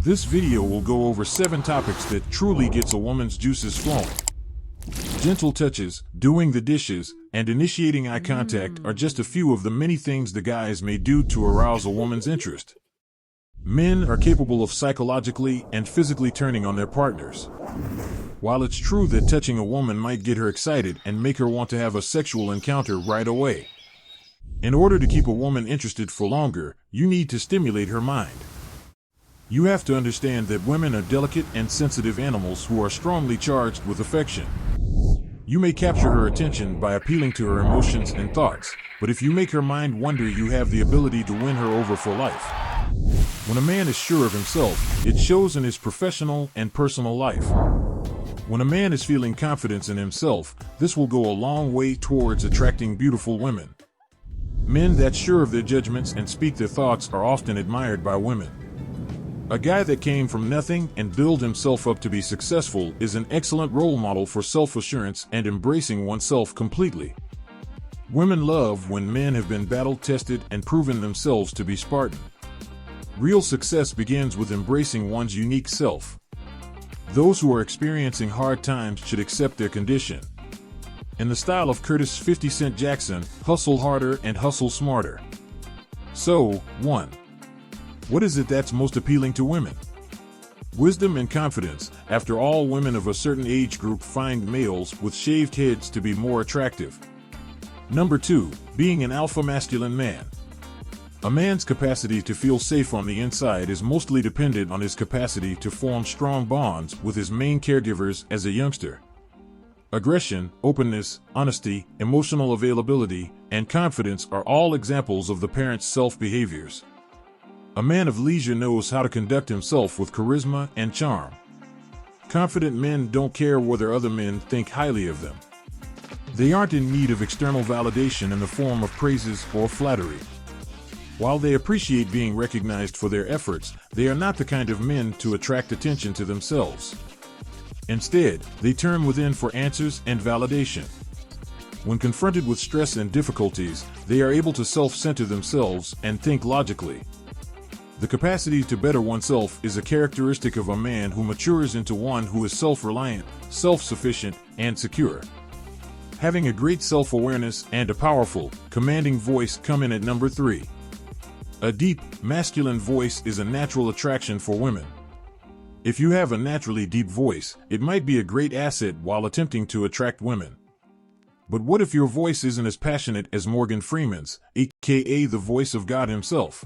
This video will go over 7 topics that truly gets a woman's juices flowing. Gentle touches, doing the dishes, and initiating eye contact are just a few of the many things the guys may do to arouse a woman's interest. Men are capable of psychologically and physically turning on their partners. While it's true that touching a woman might get her excited and make her want to have a sexual encounter right away, in order to keep a woman interested for longer, you need to stimulate her mind. You have to understand that women are delicate and sensitive animals who are strongly charged with affection. You may capture her attention by appealing to her emotions and thoughts, but if you make her mind wander, you have the ability to win her over for life. When a man is sure of himself, it shows in his professional and personal life. When a man is feeling confidence in himself, this will go a long way towards attracting beautiful women. Men that sure of their judgments and speak their thoughts are often admired by women. A guy that came from nothing and built himself up to be successful is an excellent role model for self-assurance and embracing oneself completely. Women love when men have been battle-tested and proven themselves to be Spartan. Real success begins with embracing one's unique self. Those who are experiencing hard times should accept their condition. In the style of Curtis 50 Cent Jackson, hustle harder and hustle smarter. So, 1. What is it that's most appealing to women? Wisdom and confidence. After all, women of a certain age group find males with shaved heads to be more attractive. Number 2. Being an alpha masculine man. A man's capacity to feel safe on the inside is mostly dependent on his capacity to form strong bonds with his main caregivers as a youngster. Aggression, openness, honesty, emotional availability, and confidence are all examples of the parent's self-behaviors. A man of leisure knows how to conduct himself with charisma and charm. Confident men don't care whether other men think highly of them. They aren't in need of external validation in the form of praises or flattery. While they appreciate being recognized for their efforts, they are not the kind of men to attract attention to themselves. Instead, they turn within for answers and validation. When confronted with stress and difficulties, they are able to self-center themselves and think logically. The capacity to better oneself is a characteristic of a man who matures into one who is self-reliant, self-sufficient, and secure. Having a great self-awareness and a powerful, commanding voice come in at number 3. A deep, masculine voice is a natural attraction for women. If you have a naturally deep voice, it might be a great asset while attempting to attract women. But what if your voice isn't as passionate as Morgan Freeman's, aka the voice of God himself?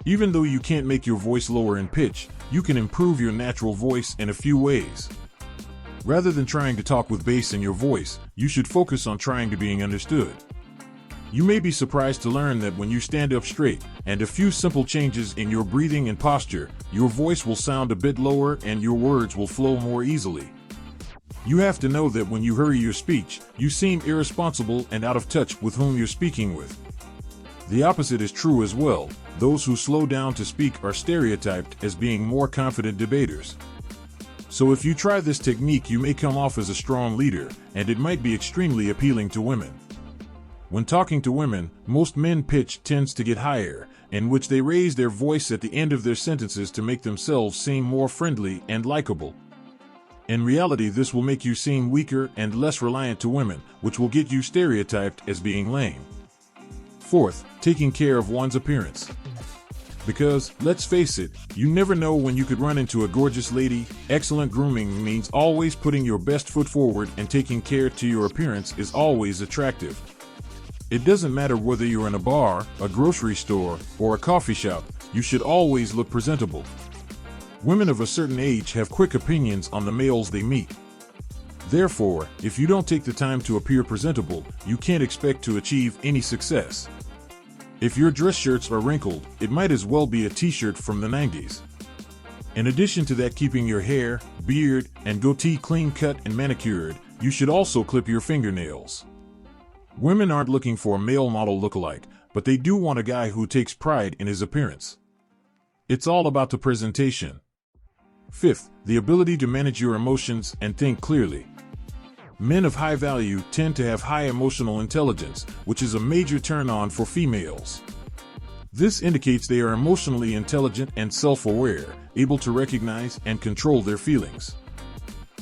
Even though you can't make your voice lower in pitch, you can improve your natural voice in a few ways. Rather than trying to talk with bass in your voice, you should focus on trying to being understood. You may be surprised to learn that when you stand up straight and a few simple changes in your breathing and posture, your voice will sound a bit lower and your words will flow more easily. You have to know that when you hurry your speech, you seem irresponsible and out of touch with whom you're speaking with. The opposite is true as well. Those who slow down to speak are stereotyped as being more confident debaters. So if you try this technique, you may come off as a strong leader, and it might be extremely appealing to women. When talking to women, most men pitch tends to get higher, in which they raise their voice at the end of their sentences to make themselves seem more friendly and likable. In reality, this will make you seem weaker and less reliant to women, which will get you stereotyped as being lame. 4th, taking care of one's appearance. Because, let's face it, you never know when you could run into a gorgeous lady. Excellent grooming means always putting your best foot forward, and taking care to your appearance is always attractive. It doesn't matter whether you're in a bar, a grocery store, or a coffee shop, you should always look presentable. Women of a certain age have quick opinions on the males they meet. Therefore, if you don't take the time to appear presentable, you can't expect to achieve any success. If your dress shirts are wrinkled, it might as well be a t-shirt from the 90s. In addition to that, keeping your hair, beard, and goatee clean cut and manicured, you should also clip your fingernails. Women aren't looking for a male model lookalike, but they do want a guy who takes pride in his appearance. It's all about the presentation. 5th, the ability to manage your emotions and think clearly. Men of high value tend to have high emotional intelligence, which is a major turn-on for females. This indicates they are emotionally intelligent and self-aware, able to recognize and control their feelings.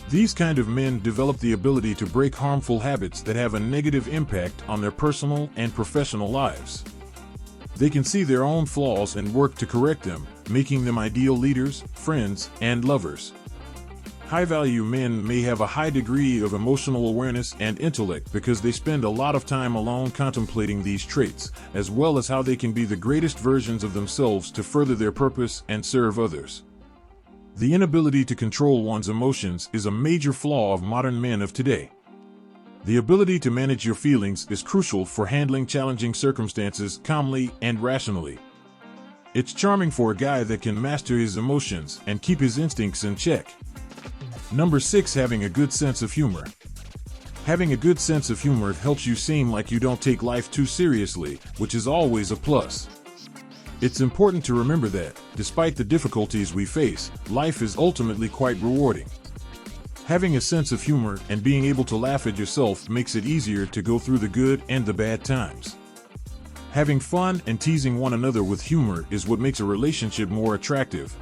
These kind of men develop the ability to break harmful habits that have a negative impact on their personal and professional lives. They can see their own flaws and work to correct them, making them ideal leaders, friends, and lovers. High-value men may have a high degree of emotional awareness and intellect because they spend a lot of time alone contemplating these traits, as well as how they can be the greatest versions of themselves to further their purpose and serve others. The inability to control one's emotions is a major flaw of modern men of today. The ability to manage your feelings is crucial for handling challenging circumstances calmly and rationally. It's charming for a guy that can master his emotions and keep his instincts in check. Number 6. Having a good sense of humor. Having a good sense of humor helps you seem like you don't take life too seriously, which is always a plus. It's important to remember that, despite the difficulties we face, life is ultimately quite rewarding. Having a sense of humor and being able to laugh at yourself makes it easier to go through the good and the bad times. Having fun and teasing one another with humor is what makes a relationship more attractive.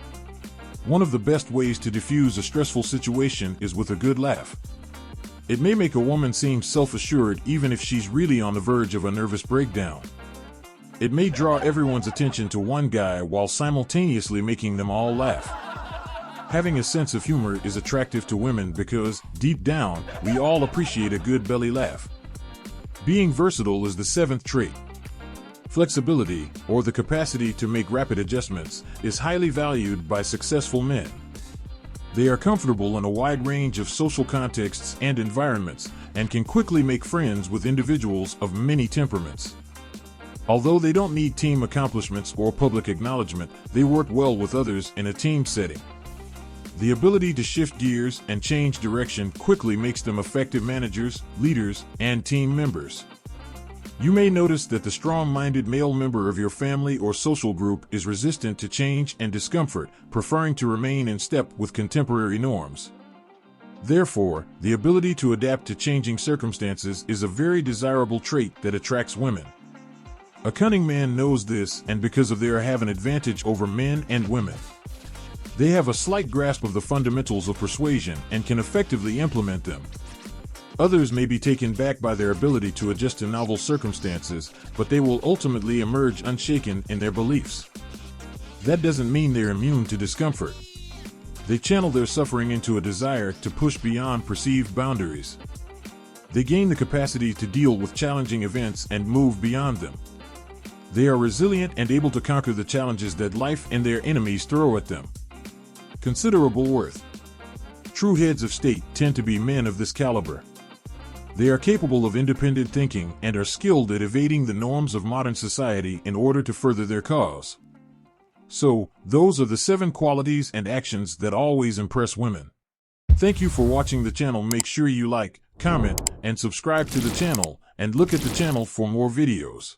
One of the best ways to diffuse a stressful situation is with a good laugh. It may make a woman seem self-assured even if she's really on the verge of a nervous breakdown. It may draw everyone's attention to one guy while simultaneously making them all laugh. Having a sense of humor is attractive to women because, deep down, we all appreciate a good belly laugh. Being versatile is the 7th trait. Flexibility, or the capacity to make rapid adjustments, is highly valued by successful men. They are comfortable in a wide range of social contexts and environments, and can quickly make friends with individuals of many temperaments. Although they don't need team accomplishments or public acknowledgement, they work well with others in a team setting. The ability to shift gears and change direction quickly makes them effective managers, leaders, and team members. You may notice that the strong-minded male member of your family or social group is resistant to change and discomfort, preferring to remain in step with contemporary norms. Therefore, the ability to adapt to changing circumstances is a very desirable trait that attracts women. A cunning man knows this, and because of this have an advantage over men and women. They have a slight grasp of the fundamentals of persuasion and can effectively implement them. Others may be taken back by their ability to adjust to novel circumstances, but they will ultimately emerge unshaken in their beliefs. That doesn't mean they're immune to discomfort. They channel their suffering into a desire to push beyond perceived boundaries. They gain the capacity to deal with challenging events and move beyond them. They are resilient and able to conquer the challenges that life and their enemies throw at them. Considerable worth. True heads of state tend to be men of this caliber. They are capable of independent thinking and are skilled at evading the norms of modern society in order to further their cause. So, those are the 7 qualities and actions that always impress women. Thank you for watching the channel. Make sure you like, comment, and subscribe to the channel, and look at the channel for more videos.